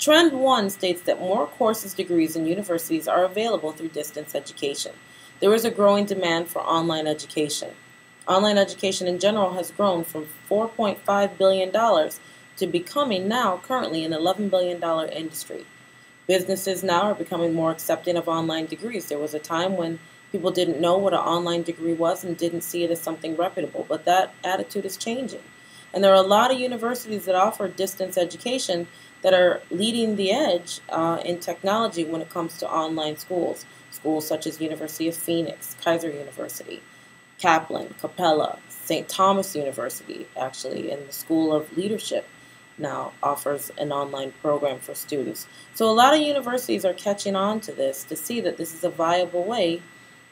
Trend 1 states that more courses, degrees, and universities are available through distance education. There is a growing demand for online education. Online education in general has grown from $4.5 billion to becoming now currently an $11 billion industry. Businesses now are becoming more accepting of online degrees. There was a time when people didn't know what an online degree was and didn't see it as something reputable, but that attitude is changing. And there are a lot of universities that offer distance education that are leading the edge in technology when it comes to online schools. Schools such as University of Phoenix, Kaiser University, Kaplan, Capella, St. Thomas University, actually, and the School of Leadership now offers an online program for students. So a lot of universities are catching on to this to see that this is a viable way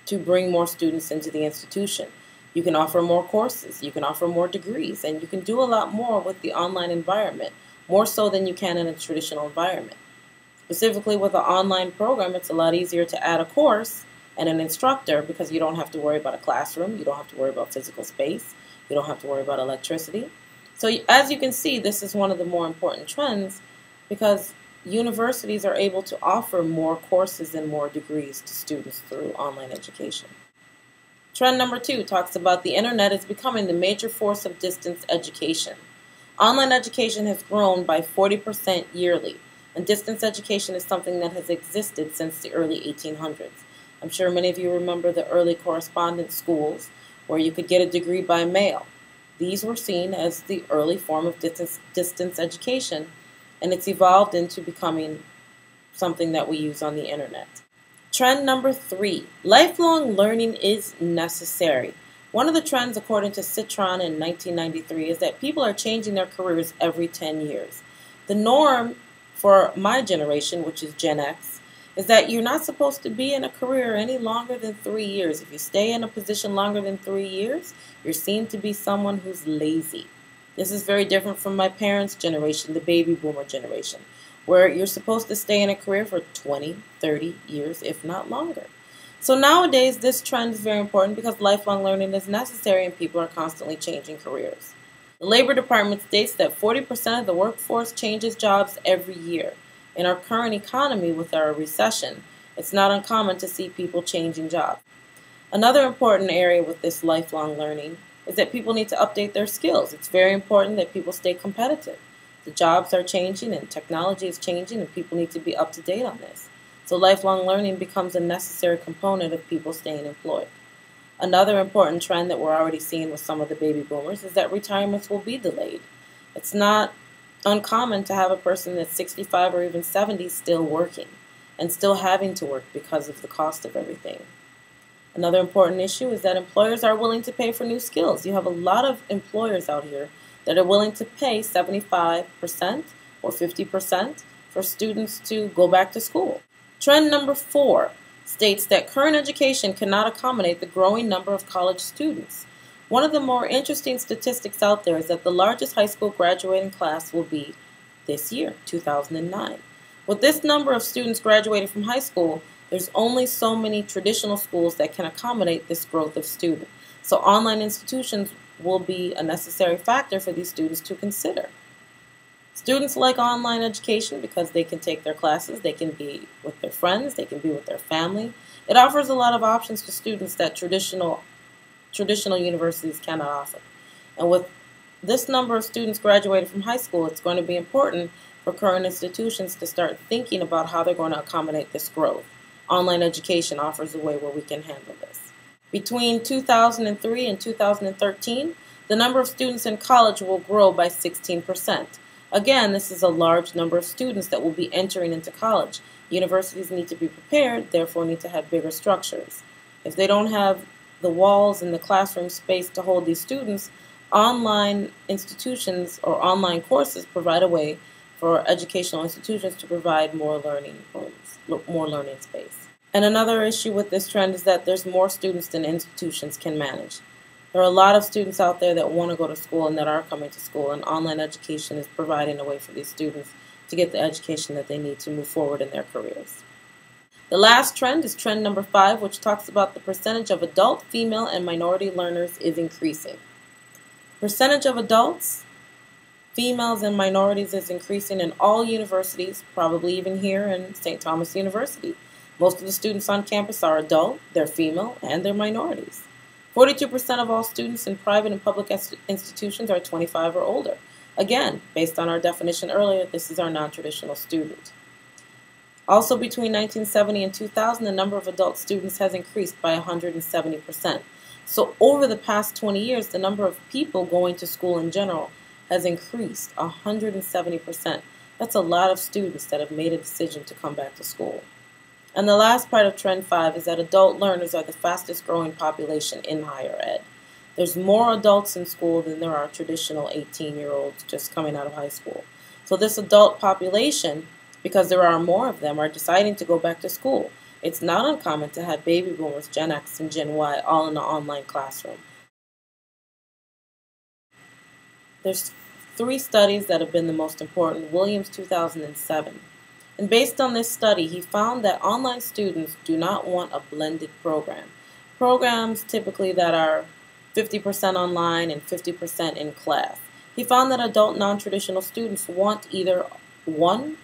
to bring more students into the institution. You can offer more courses, you can offer more degrees, and you can do a lot more with the online environment, more so than you can in a traditional environment. Specifically with an online program, it's a lot easier to add a course and an instructor because you don't have to worry about a classroom, you don't have to worry about physical space, you don't have to worry about electricity. So as you can see, this is one of the more important trends because universities are able to offer more courses and more degrees to students through online education. Trend number 2 talks about the internet is becoming the major force of distance education. Online education has grown by 40% yearly, and distance education is something that has existed since the early 1800s. I'm sure many of you remember the early correspondence schools where you could get a degree by mail. These were seen as the early form of distance education, and it's evolved into becoming something that we use on the internet. Trend number 3, lifelong learning is necessary. One of the trends, according to Citron in 1993, is that people are changing their careers every 10 years. The norm for my generation, which is Gen X, is that you're not supposed to be in a career any longer than 3 years. If you stay in a position longer than 3 years, you're seen to be someone who's lazy. This is very different from my parents' generation, the baby boomer generation, where you're supposed to stay in a career for 20, 30 years, if not longer. So nowadays, this trend is very important because lifelong learning is necessary and people are constantly changing careers. The Labor Department states that 40% of the workforce changes jobs every year. In our current economy with our recession, it's not uncommon to see people changing jobs. Another important area with this lifelong learning is that people need to update their skills. It's very important that people stay competitive. The jobs are changing and technology is changing and people need to be up to date on this. So lifelong learning becomes a necessary component of people staying employed. Another important trend that we're already seeing with some of the baby boomers is that retirements will be delayed. It's not uncommon to have a person that's 65 or even 70 still working and still having to work because of the cost of everything. Another important issue is that employers are willing to pay for new skills. You have a lot of employers out here that are willing to pay 75% or 50% for students to go back to school. Trend number 4 states that current education cannot accommodate the growing number of college students. One of the more interesting statistics out there is that the largest high school graduating class will be this year, 2009. With this number of students graduating from high school, there's only so many traditional schools that can accommodate this growth of students. So online institutions will be a necessary factor for these students to consider. Students like online education because they can take their classes, they can be with their friends, they can be with their family. It offers a lot of options to students that traditional universities cannot offer. And with this number of students graduating from high school, it's going to be important for current institutions to start thinking about how they're going to accommodate this growth. Online education offers a way where we can handle this. Between 2003 and 2013, the number of students in college will grow by 16%. Again, this is a large number of students that will be entering into college. Universities need to be prepared, therefore need to have bigger structures. If they don't have the walls and the classroom space to hold these students, online institutions or online courses provide a way for educational institutions to provide more learning rooms, more learning space. And another issue with this trend is that there's more students than institutions can manage. There are a lot of students out there that want to go to school and that are coming to school, and online education is providing a way for these students to get the education that they need to move forward in their careers. The last trend is trend number 5, which talks about the percentage of adult, female, and minority learners is increasing. Percentage of adults, females and minorities is increasing in all universities, probably even here in St. Thomas University. Most of the students on campus are adult, they're female, and they're minorities. 42% of all students in private and public institutions are 25 or older. Again, based on our definition earlier, this is our non-traditional student. Also, between 1970 and 2000, the number of adult students has increased by 170%. So over the past 20 years, the number of people going to school in general has increased 170%. That's a lot of students that have made a decision to come back to school. And the last part of Trend 5 is that adult learners are the fastest growing population in higher ed. There's more adults in school than there are traditional 18-year-olds just coming out of high school. So this adult population, because there are more of them, are deciding to go back to school. It's not uncommon to have baby boomers, Gen X and Gen Y, all in an online classroom. There's 3 studies that have been the most important. Williams, 2007. And based on this study, he found that online students do not want a blended program. Programs typically that are 50% online and 50% in class. He found that adult non-traditional students want either one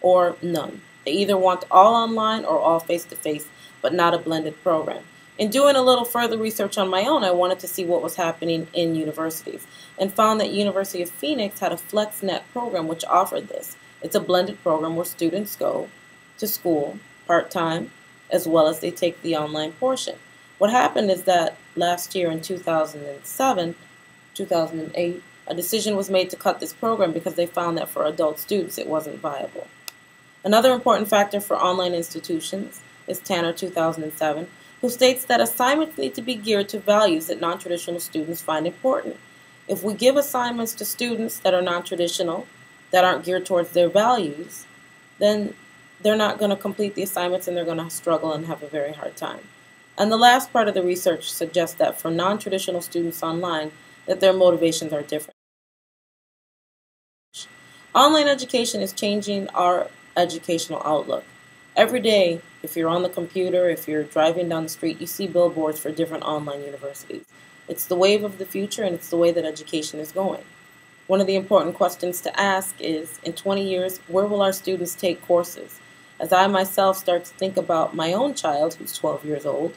or none. They either want all online or all face-to-face, but not a blended program. In doing a little further research on my own, I wanted to see what was happening in universities and found that University of Phoenix had a FlexNet program which offered this. It's a blended program where students go to school part-time as well as they take the online portion. What happened is that last year in 2008, a decision was made to cut this program because they found that for adult students it wasn't viable. Another important factor for online institutions is Tanner, 2007, who states that assignments need to be geared to values that non-traditional students find important. If we give assignments to students that are non-traditional, that aren't geared towards their values, then they're not going to complete the assignments and they're going to struggle and have a very hard time. And the last part of the research suggests that for non-traditional students online, that their motivations are different. Online education is changing our educational outlook. Every day, if you're on the computer, if you're driving down the street, you see billboards for different online universities. It's the wave of the future and it's the way that education is going. One of the important questions to ask is, in 20 years, where will our students take courses? As I myself start to think about my own child, who's 12 years old,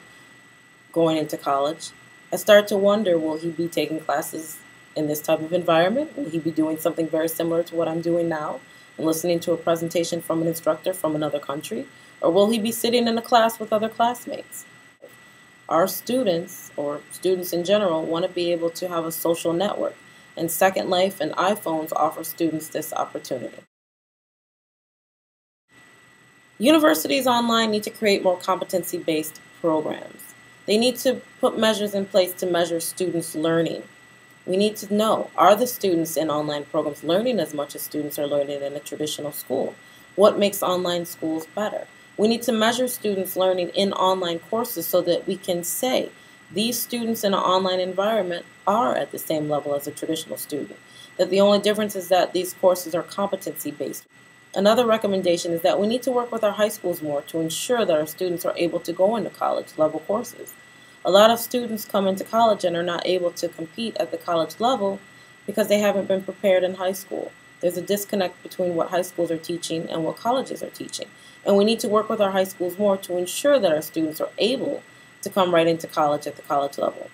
going into college, I start to wonder, will he be taking classes in this type of environment? Will he be doing something very similar to what I'm doing now and listening to a presentation from an instructor from another country? Or will he be sitting in a class with other classmates? Our students, or students in general, want to be able to have a social network. And Second Life and iPhones offer students this opportunity. Universities online need to create more competency-based programs. They need to put measures in place to measure students' learning. We need to know, are the students in online programs learning as much as students are learning in a traditional school? What makes online schools better? We need to measure students' learning in online courses so that we can say, these students in an online environment are at the same level as a traditional student, that the only difference is that these courses are competency-based. Another recommendation is that we need to work with our high schools more to ensure that our students are able to go into college-level courses. A lot of students come into college and are not able to compete at the college level because they haven't been prepared in high school. There's a disconnect between what high schools are teaching and what colleges are teaching. And we need to work with our high schools more to ensure that our students are able to come right into college at the college level.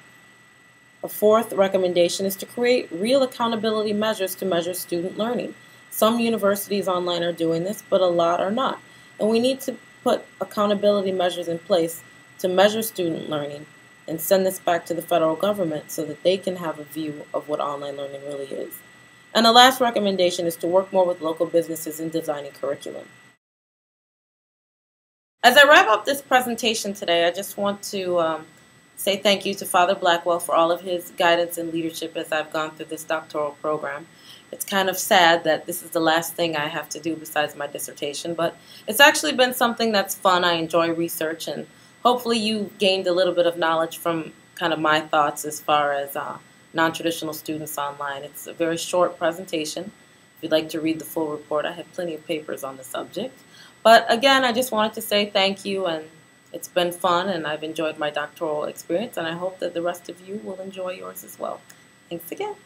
A fourth recommendation is to create real accountability measures to measure student learning. Some universities online are doing this, but a lot are not. And we need to put accountability measures in place to measure student learning and send this back to the federal government so that they can have a view of what online learning really is. And the last recommendation is to work more with local businesses in designing curriculum. As I wrap up this presentation today, I just want to say thank you to Father Blackwell for all of his guidance and leadership as I've gone through this doctoral program. It's kind of sad that this is the last thing I have to do besides my dissertation, but it's actually been something that's fun. I enjoy research, and hopefully you gained a little bit of knowledge from kind of my thoughts as far as non-traditional students online. It's a very short presentation. If you'd like to read the full report, I have plenty of papers on the subject. But again, I just wanted to say thank you, and it's been fun, and I've enjoyed my doctoral experience, and I hope that the rest of you will enjoy yours as well. Thanks again.